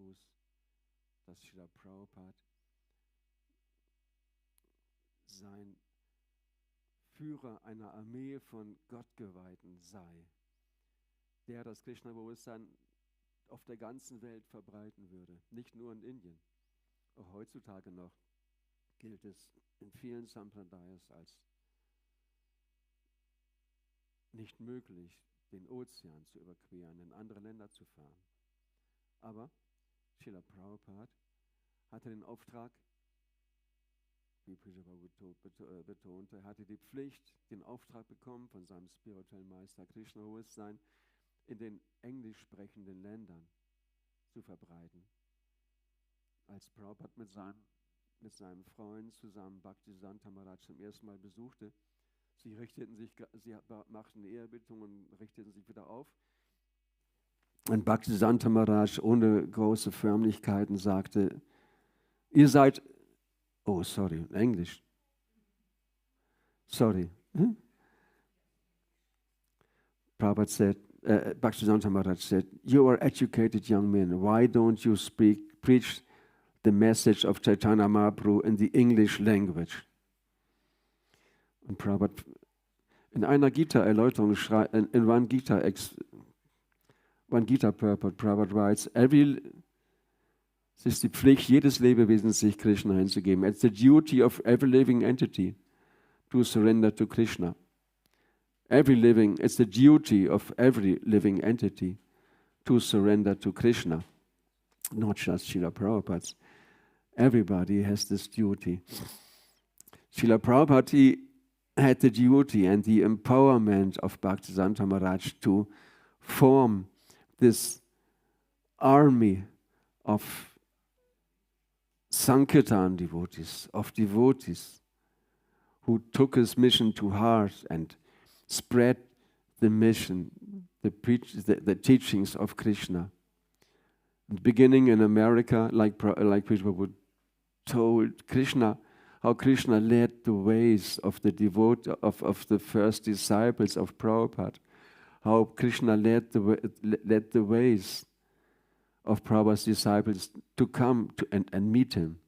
aus, dass Srila Prabhupada sein Führer einer Armee von Gottgeweihten sei, der das Krishna-Bewusstsein auf der ganzen Welt verbreiten würde, nicht nur in Indien. Auch heutzutage noch gilt es in vielen Sampradayas als nicht möglich, den Ozean zu überqueren, in andere Länder zu fahren. Aber Srila Prabhupada hatte den Auftrag, wie Prabhupada betonte, hatte die Pflicht, den Auftrag bekommen von seinem spirituellen Meister Krishna-Bewusstsein in den englisch sprechenden Ländern zu verbreiten. Als Prabhupada mit seinem Freund zusammen Bhaktisiddhanta Maharaj zum ersten Mal besuchte, sie machten Ehrerbietung und richteten sich wieder auf. Und Bhaktisiddhanta Maharaj ohne große Förmlichkeiten sagte, ihr seid, Englisch. Sorry. Prabhupada said, Bhaktisiddhanta Maharaj said, you are educated young men, why don't you preach the message of Chaitanya Mahaprabhu in the English language? Und Prabhupada in einer Gita-Erläuterung in One Gita Purport, Prabhupada writes, es ist die Pflicht jedes Lebewesens, sich Krishna hinzugeben. It's the duty of every living entity to surrender to Krishna. It's the duty of every living entity to surrender to Krishna. Not just Srila Prabhupada. Everybody has this duty. Srila Prabhupada, he had the duty and the empowerment of Bhaktisiddhanta Maharaj to form this army of Sankirtan devotees, who took his mission to heart and spread the mission, the teachings of Krishna. And beginning in America, like Prabhupada told how Krishna led the ways of the first disciples of Prabhupada, how Krishna led the ways of Prabhupada's disciples to come and meet him.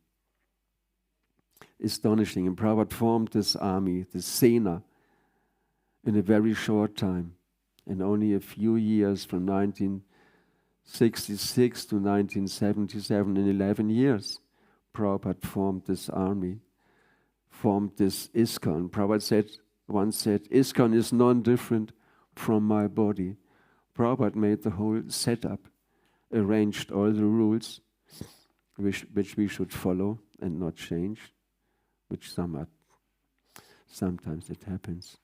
Astonishing. And Prabhupada formed this army, this Sena, in a very short time. In only a few years, from 1966 to 1977, in 11 years, Prabhupada formed this army, formed this ISKCON. Prabhupada once said, ISKCON is non-different from my body. Prabhupada made the whole setup, arranged all the rules which we should follow and not change, which sometimes it happens.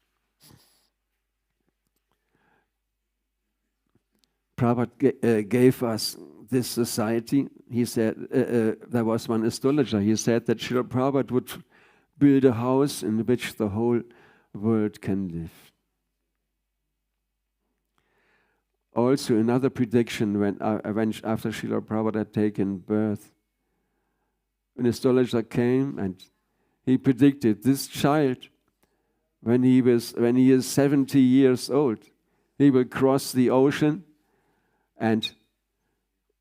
Prabhupada gave us this society. He said, there was one astrologer, he said that Srila Prabhupada would build a house in which the whole world can live. Also, another prediction when after Srila Prabhupada had taken birth, an astrologer came and he predicted this child, when he is 70 years old, he will cross the ocean and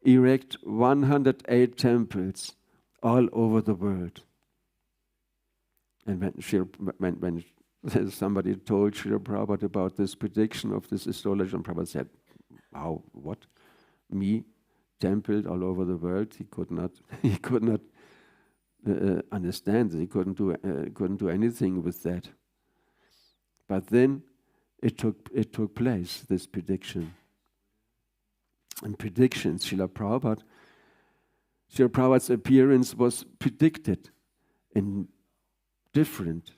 erect 108 temples all over the world. And when somebody told Srila Prabhupada about this prediction of this astrologer, and Prabhupada said, "How? What? Me? Templed all over the world?" He could not understand it. He couldn't do anything with that. But then it took place, this prediction. And predictions, Srila Prabhupada's appearance was predicted in different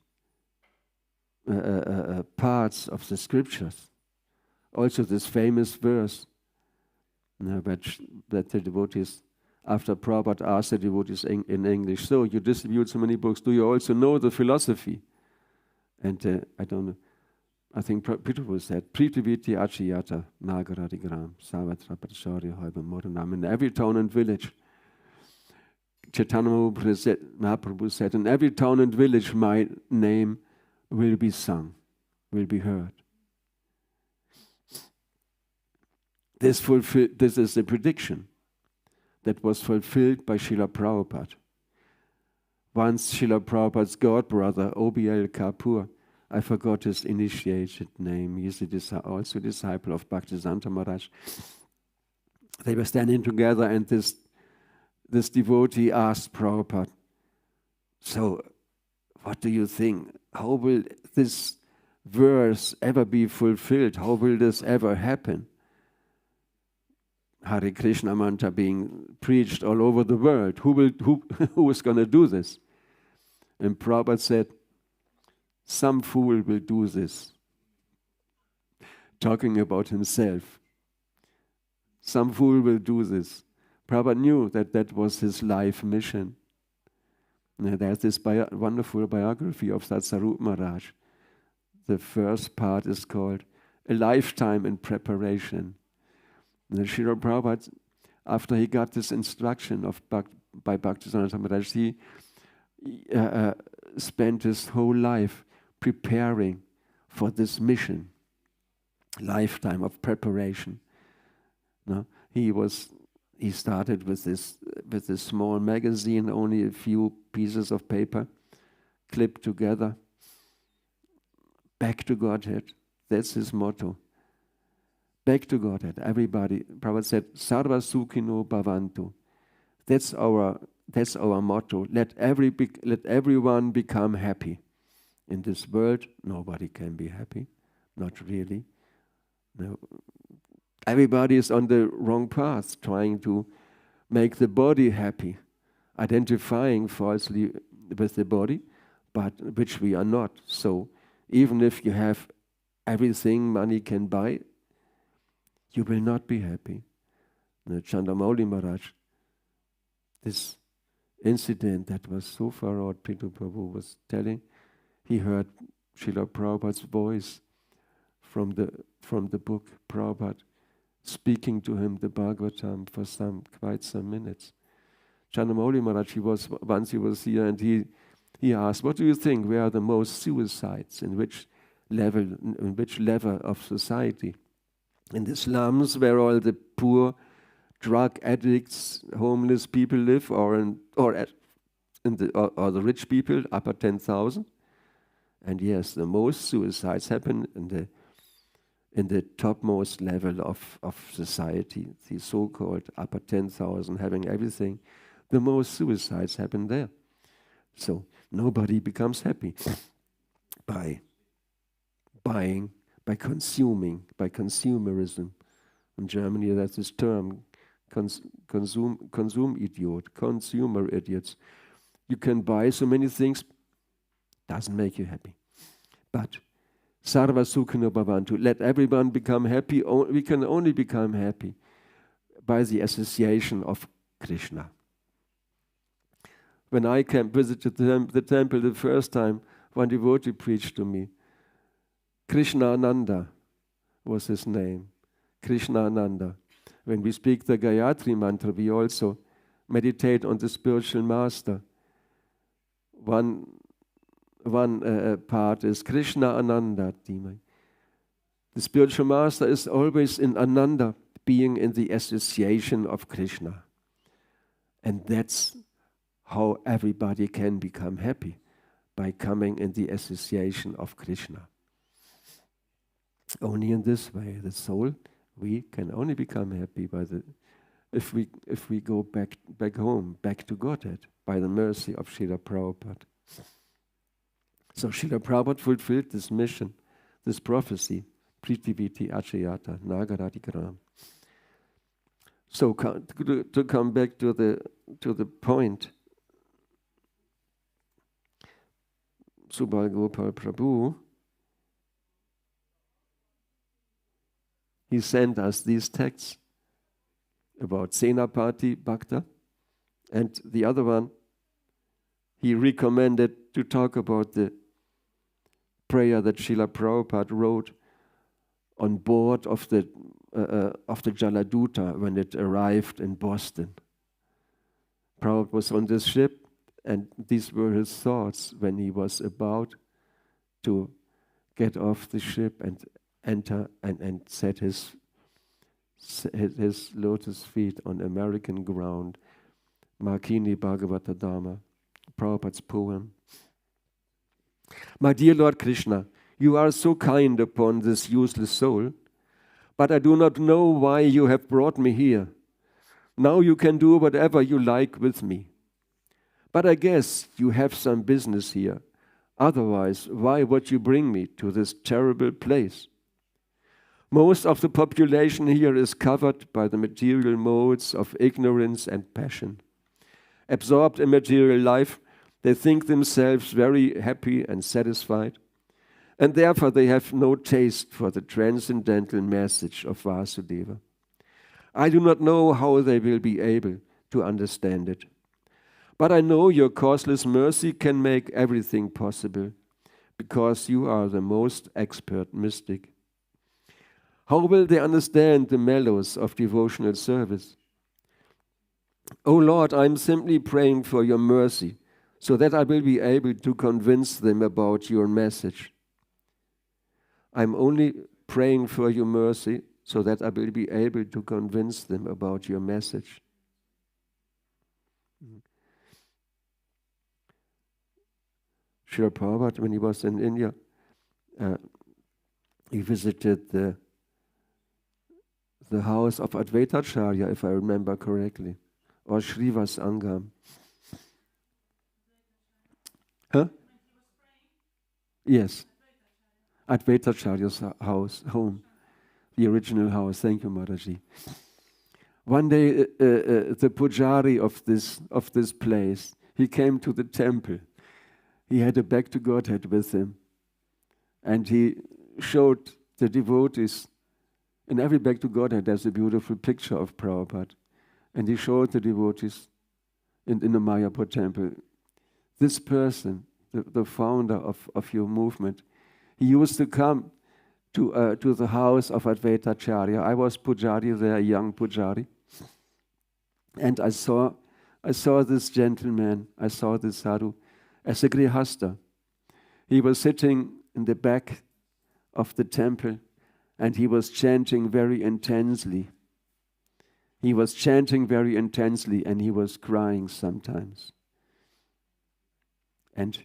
parts of the scriptures. Also this famous verse that the devotees, after Prabhupada asked the devotees in English, so you distribute so many books, do you also know the philosophy? And I don't know, I think Prabhupada said, Pritiviti Achiyata Nagaradigram Savatra Pratacharya Hoiba Moranam, in every town and village. Chaitanya Mahaprabhu said, in every town and village my name will be sung, will be heard. This is a prediction. that was fulfilled by Srila Prabhupada. Once Srila Prabhupada's god brother, OBL Kapoor, I forgot his initiated name, he's also a disciple of Bhaktisiddhanta Maharaj. They were standing together and this devotee asked Prabhupada, so what do you think? How will this verse ever be fulfilled? How will this ever happen? Hare Krishna mantra being preached all over the world. Who is going to do this? And Prabhupada said, some fool will do this. Talking about himself. Some fool will do this. Prabhupada knew that that was his life mission. And there's this wonderful biography of Satsarup Maharaj. The first part is called A Lifetime in Preparation. And Srila Prabhupada, after he got this instruction by Bhaktisiddhanta Maharaj, he spent his whole life preparing for this mission. Lifetime of preparation. No? He started with this small magazine, only a few pieces of paper, clipped together. Back to Godhead. That's his motto. Back to Godhead. Everybody, Prabhupada said, Sarva Sukhino Bhavantu. That's our motto. Let everyone become happy. In this world, nobody can be happy. Not really. No. Everybody is on the wrong path, trying to make the body happy, identifying falsely with the body, but which we are not. So even if you have everything money can buy, you will not be happy. Chandramauli Maharaj, this incident that was so far out, Prithu Prabhu was telling, he heard Srila Prabhupada's voice from the book Prabhupada, speaking to him the Bhagavatam for quite some minutes. Chandramauli Maharaj, he was here and he asked, what do you think, where are the most suicides, in which level of society? In the slums where all the poor drug addicts, homeless people live, or the rich people, upper 10,000? And yes, the most suicides happen in the topmost level of society, the so-called upper 10,000, having everything. The most suicides happen there. So nobody becomes happy by buying, by consuming, by consumerism. In Germany, there's this term, consumer idiots. You can buy so many things, doesn't make you happy. But Sarva Sukhino Bhavantu, let everyone become happy. We can only become happy by the association of Krishna. When I visited the temple the first time, one devotee preached to me. Krishna Ananda was his name. Krishna Ananda. When we speak the Gayatri mantra, we also meditate on the spiritual master. One part is Krishna Ananda. The spiritual master is always in Ananda, being in the association of Krishna. And that's how everybody can become happy, by coming in the association of Krishna. Only in this way, the soul, we can only become happy if we go back home, back to Godhead, by the mercy of Srila Prabhupada. So Srila Prabhupada fulfilled this mission, this prophecy, Pritiviti Achayata, Nagaradigram. So to come back to the point, Subal Gopal Prabhu, he sent us these texts about Senapati Bhakta, and the other one, he recommended to talk about the prayer that Srila Prabhupada wrote on board of the Jaladuta when it arrived in Boston. Prabhupada was on this ship, and these were his thoughts when he was about to get off the ship and enter and set his his lotus feet on American ground. Makini Bhagavata Dharma, Prabhupada's poem. My dear Lord Krishna, you are so kind upon this useless soul, but I do not know why you have brought me here. Now you can do whatever you like with me. But I guess you have some business here. Otherwise, why would you bring me to this terrible place? Most of the population here is covered by the material modes of ignorance and passion. Absorbed in material life, they think themselves very happy and satisfied, and therefore they have no taste for the transcendental message of Vasudeva. I do not know how they will be able to understand it. But I know your causeless mercy can make everything possible, because you are the most expert mystic. How will they understand the mellows of devotional service? O Lord, I am simply praying for your mercy, so that I will be able to convince them about your message. I'm only praying for your mercy, so that I will be able to convince them about your message. Srila Prabhupada, when he was in India, he visited the house of Advaitacharya, if I remember correctly, or Srivas Angam. Huh? Yes. Advaitacharya's home, the original house. Thank you, Mataji. One day, the pujari of this place, he came to the temple. He had a back to Godhead with him, and he showed the devotees. In every back to Godhead, there's a beautiful picture of Prabhupada, and he showed the devotees in the Mayapur temple. This person, the founder of your movement, he used to come to the house of Advaitacharya. I was pujari there, a young pujari, and I saw this gentleman, I saw this sadhu as a grihasta. He was sitting in the back of the temple, and he was chanting very intensely. He was chanting very intensely, and he was crying sometimes. And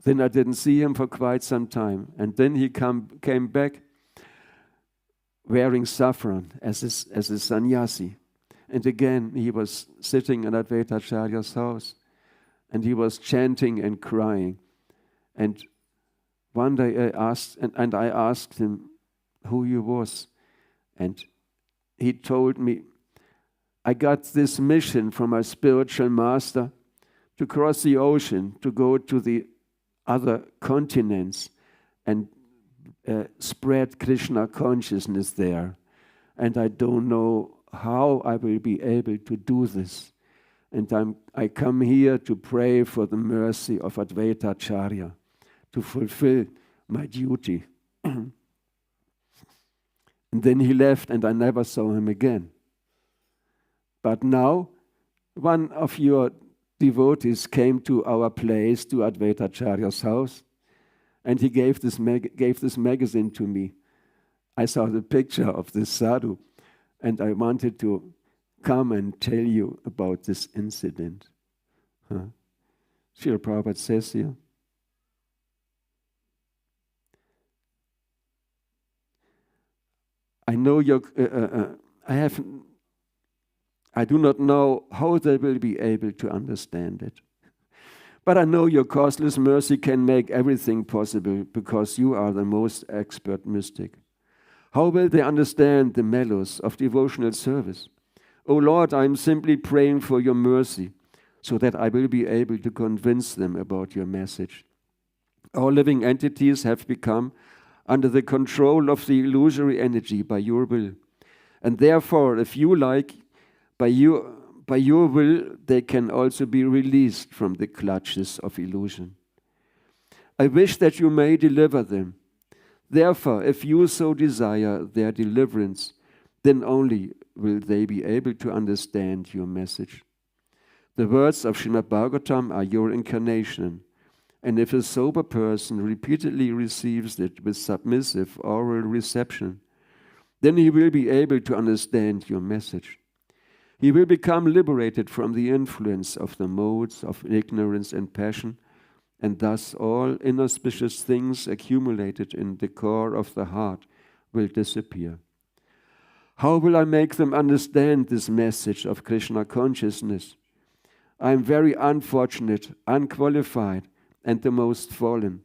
then I didn't see him for quite some time. And then he came back wearing saffron as a sannyasi. And again, he was sitting in Advaitacharya's house, and he was chanting and crying. And one day I asked him who he was. And he told me, I got this mission from my spiritual master to cross the ocean, to go to the other continents and spread Krishna consciousness there. And I don't know how I will be able to do this. And I come here to pray for the mercy of Advaitacharya, to fulfill my duty. And then he left, and I never saw him again. But now, one of your devotees came to our place, to Advaitacharya's house, and he gave this magazine to me. I saw the picture of this sadhu, and I wanted to come and tell you about this incident. Srila Prabhupada says here, I know I do not know how they will be able to understand it. But I know your causeless mercy can make everything possible, because you are the most expert mystic. How will they understand the mellows of devotional service? O Lord, I am simply praying for your mercy, so that I will be able to convince them about your message. All living entities have become under the control of the illusory energy by your will. And therefore, if you like, by your will, they can also be released from the clutches of illusion. I wish that you may deliver them. Therefore, if you so desire their deliverance, then only will they be able to understand your message. The words of Srimad-Bhagavatam are your incarnation, and if a sober person repeatedly receives it with submissive oral reception, Then he will be able to understand your message. He will become liberated from the influence of the modes of ignorance and passion, and thus all inauspicious things accumulated in the core of the heart will disappear. How will I make them understand this message of Krishna consciousness? I am very unfortunate, unqualified, and the most fallen.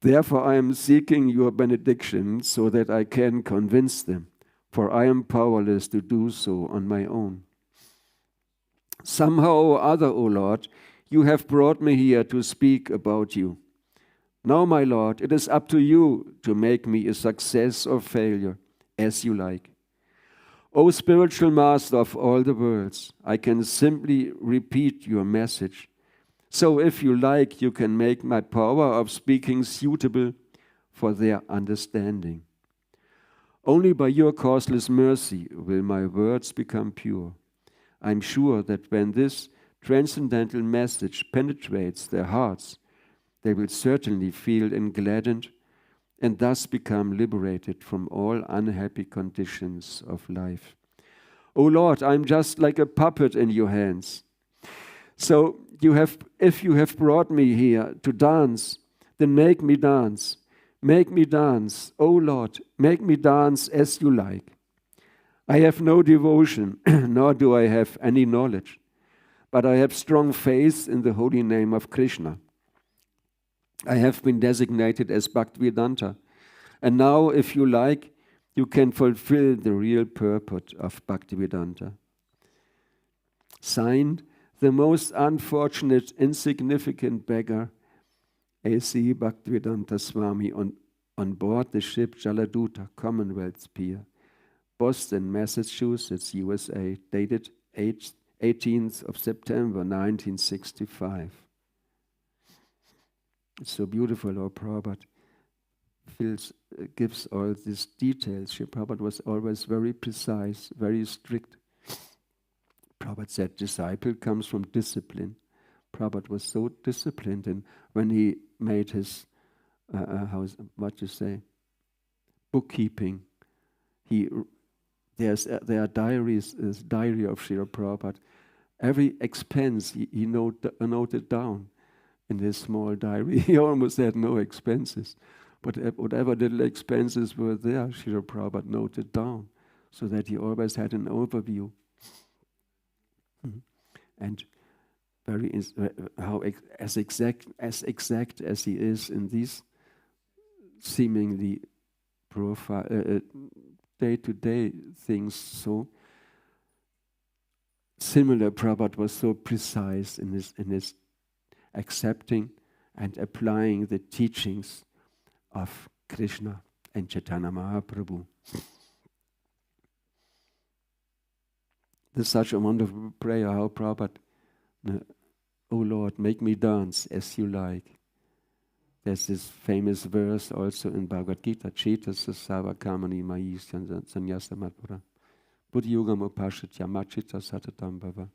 Therefore I am seeking your benediction so that I can convince them, for I am powerless to do so on my own. Somehow or other, O Lord, you have brought me here to speak about you. Now, my Lord, it is up to you to make me a success or failure, as you like. O spiritual master of all the worlds, I can simply repeat your message. So if you like, you can make my power of speaking suitable for their understanding. Only by your causeless mercy will my words become pure. I am sure that when this transcendental message penetrates their hearts, they will certainly feel gladdened and thus become liberated from all unhappy conditions of life. O Lord, I am just like a puppet in your hands. So if you have brought me here to dance, then make me dance. Make me dance, O Lord, make me dance as you like. I have no devotion, nor do I have any knowledge, but I have strong faith in the holy name of Krishna. I have been designated as Bhaktivedanta, and now, if you like, you can fulfill the real purport of Bhaktivedanta. Signed, the most unfortunate, insignificant beggar, A.C. Bhaktivedanta Swami, on board the ship Jaladuta, Commonwealth Pier, Boston, Massachusetts, USA, dated 18th of September, 1965. It's so beautiful, Lord Prabhupada gives all these details. Srila Prabhupada was always very precise, very strict. Prabhupada said, disciple comes from discipline. Prabhupada was so disciplined, and when he made his, bookkeeping, there are diaries, this diary of Srila Prabhupada. Every expense he noted down in his small diary. He almost had no expenses, but whatever little expenses were there, Srila Prabhupada noted down, so that he always had an overview. And as exact as he is in these seemingly day-to-day things, so similar. Prabhupada was so precise in his accepting and applying the teachings of Krishna and Chaitanya Mahaprabhu. This is such a wonderful prayer, how Prabhupada, O Lord, make me dance as you like. There's this famous verse also in Bhagavad Gita, Cheta Sasava Kamani Mai Sanyasa Matpura. Buddhi Yogam Upashitya Machita Satatam Bhava.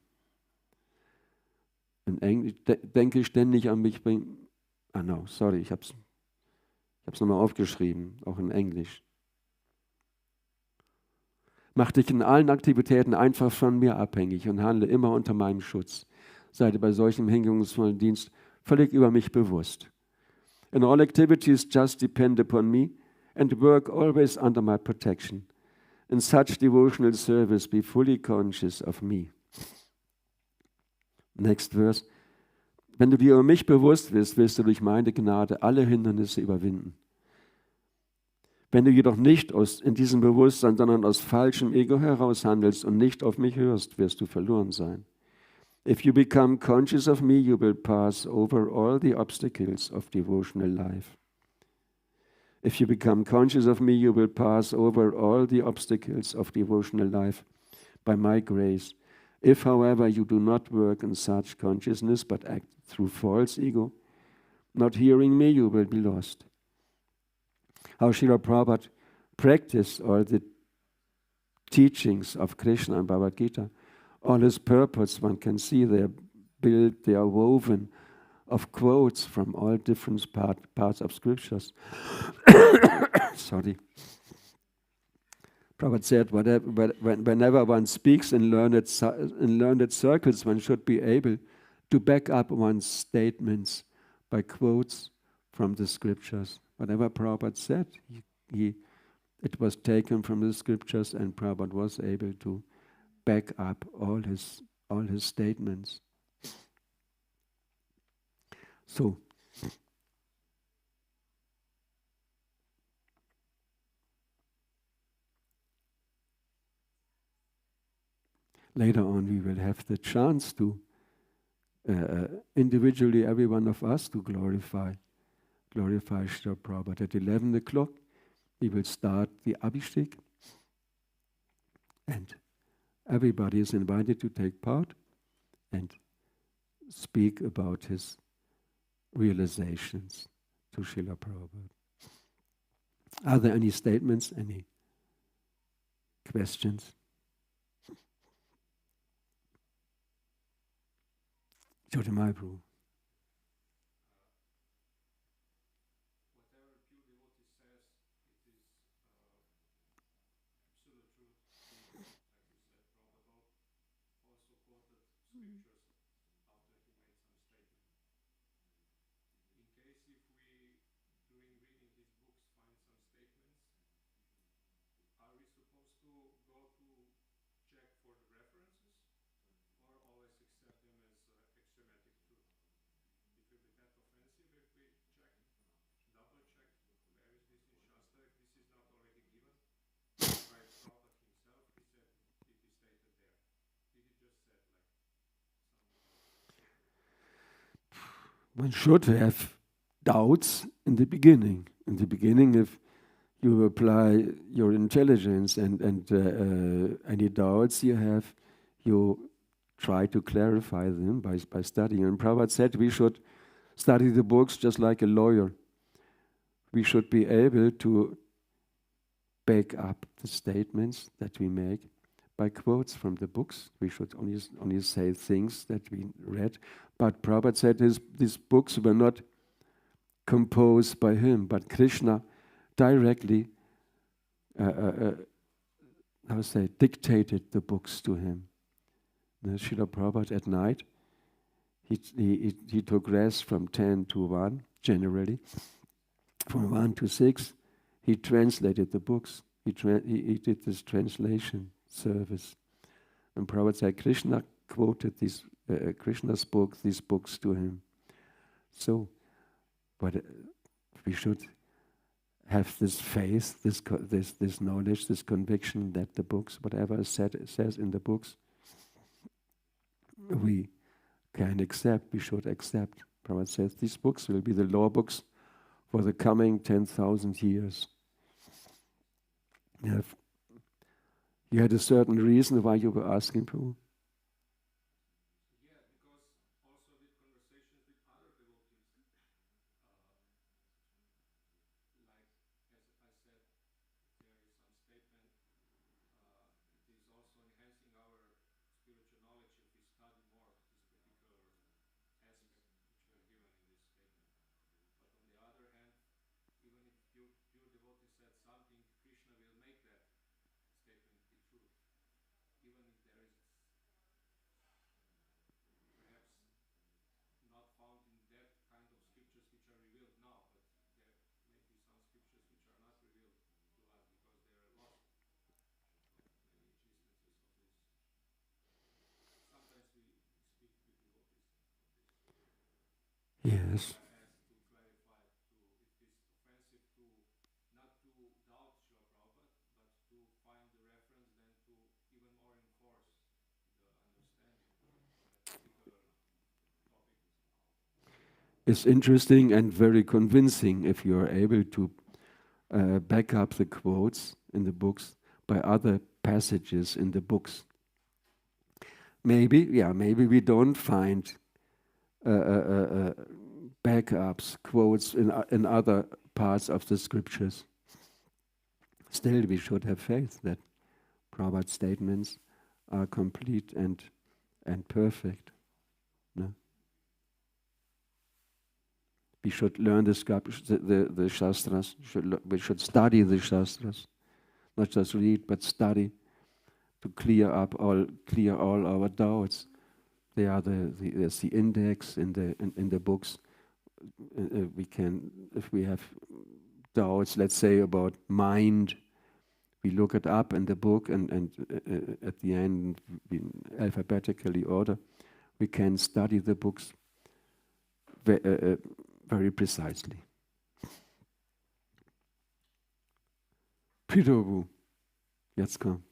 In Englisch denke ständig an mich. Ich hab's nochmal aufgeschrieben, auch in Englisch. Mach dich in allen Aktivitäten einfach von mir abhängig und handle immer unter meinem Schutz. Sei dir bei solchem hingebungsvollen Dienst völlig über mich bewusst. In all activities, just depend upon me and work always under my protection. In such devotional service, be fully conscious of me. Next verse. Wenn du dir über mich bewusst wirst, wirst du durch meine Gnade alle Hindernisse überwinden. Wenn du jedoch nicht in diesem Bewusstsein, sondern aus falschem Ego heraus handelst und nicht auf mich hörst, wirst du verloren sein. If you become conscious of me, you will pass over all the obstacles of devotional life. If you become conscious of me, you will pass over all the obstacles of devotional life by my grace. If, however, you do not work in such consciousness but act through false ego, not hearing me, you will be lost. How Srila Prabhupada practiced all the teachings of Krishna and Bhagavad Gita, all his purpose, one can see they are built, they are woven of quotes from all different parts of scriptures. Sorry. Prabhupada said, whenever one speaks in learned circles, one should be able to back up one's statements by quotes from the scriptures. Whatever Prabhupada said, it was taken from the scriptures, and Prabhupada was able to back up all his statements. So, later on we will have the chance to individually, every one of us, to glorify Srila Prabhupada. At 11 o'clock we will start the Abhishek, and everybody is invited to take part and speak about his realizations to Srila Prabhupada. Are there any statements, any questions? Jyotimai Prabhu. Whatever pure devotee says, it is absolute truth. Like you said, Prabhupada also quoted scriptures after he made some statement. In case if we, during reading his books, find some statements, are we supposed to go to check for the references, or always accept them as axiomatic truth? It will be that offensive if we check, double check, where is this in Shastra, if this is not already given by Prabhupada himself. He said it is stated there. Did he just said like some? One should have doubts in the beginning. In the beginning, if you apply your intelligence and any doubts you have, you try to clarify them by studying. And Prabhupada said we should study the books just like a lawyer. We should be able to back up the statements that we make by quotes from the books. We should only say things that we read. But Prabhupada said these books were not composed by him, but Krishna directly dictated the books to him. Srila Prabhupada at night, he took rest from 10 to 1, generally. From 1 to 6, he translated the books. He did this translation service. And Prabhupada said Krishna quoted Krishna's books, these books to him. So, but we should have this faith, this knowledge, this conviction that the books, whatever is says in the books, we can accept, we should accept. Prabhupada says these books will be the law books for the coming 10,000 years. You had a certain reason why you were asking, Prabhu? Yeah, because also with conversations with other devotees, like as I said, there is some statement, it is also enhancing our spiritual knowledge if we study more this particular aspect which were given in this statement. But on the other hand, even if pure devotee said something, Krishna will make that statement be true. Even if there is perhaps not found in that kind of scriptures which are revealed now, but there may be some scriptures which are not revealed to us because they are lost. Many instances of this. Sometimes we speak with devotees of this. Yes. I asked to clarify if it is offensive to not to doubt Srila Prabhupada, but to find the reference, then to even more enforce the understanding on that particular topic. It's interesting and very convincing if you are able to back up the quotes in the books by other passages in the books. Maybe we don't find backups, quotes in other parts of the scriptures. Still, we should have faith that Prabhupada's statements are complete and perfect. No? We should learn the Shastras. We should study the Shastras. not just read, but study to clear all our doubts. There's the index in the books. We can, if we have doubts, let's say about mind, we look it up in the book, and at the end, in alphabetically order, we can study the books very precisely. Prabhu, jetzt komm.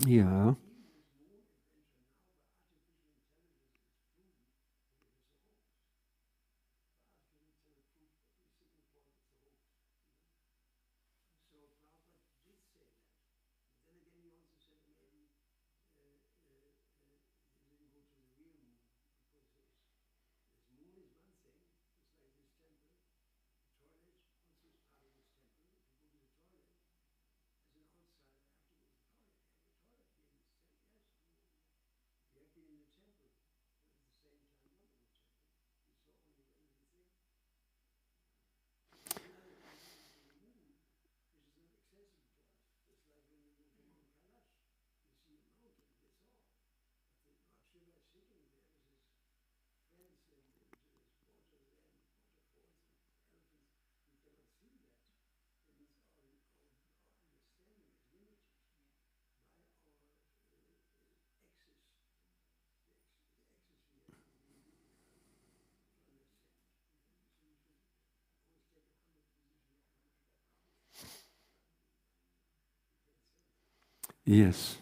Ja. Yes.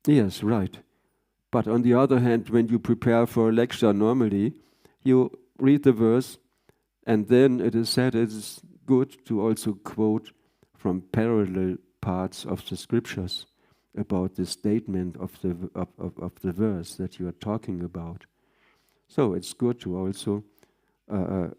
Yes, right. But on the other hand, when you prepare for a lecture normally, you read the verse, and then it is said it is good to also quote from parallel parts of the scriptures about the statement of the verse that you are talking about. So it's good to also I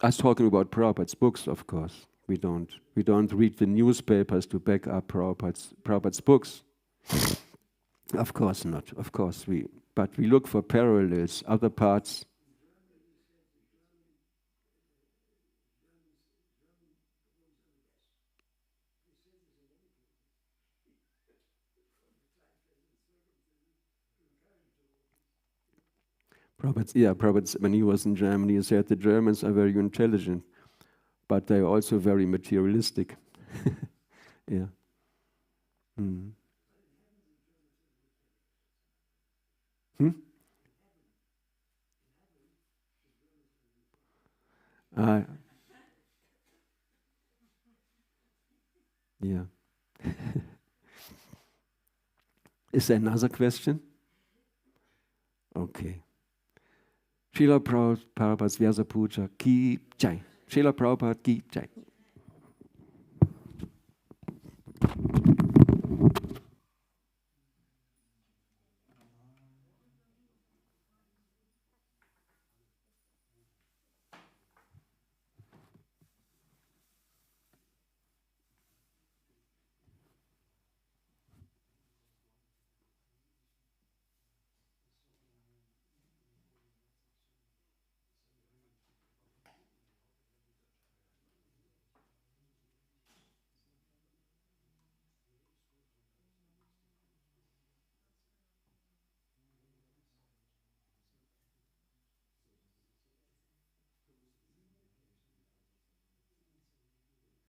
was talking about Prabhupada's books, of course. We don't read the newspapers to back up Prabhupada's books. Of course not. Of course but we look for parallels, other parts. Prabhupada, when he was in Germany, he said the Germans are very intelligent, but they're also very materialistic. Yeah. Mm. Yeah. Is there another question? Okay. Srila Prabhupada's Vyasa Puja Ki Jai. Srila Prabhupada Ki Jai.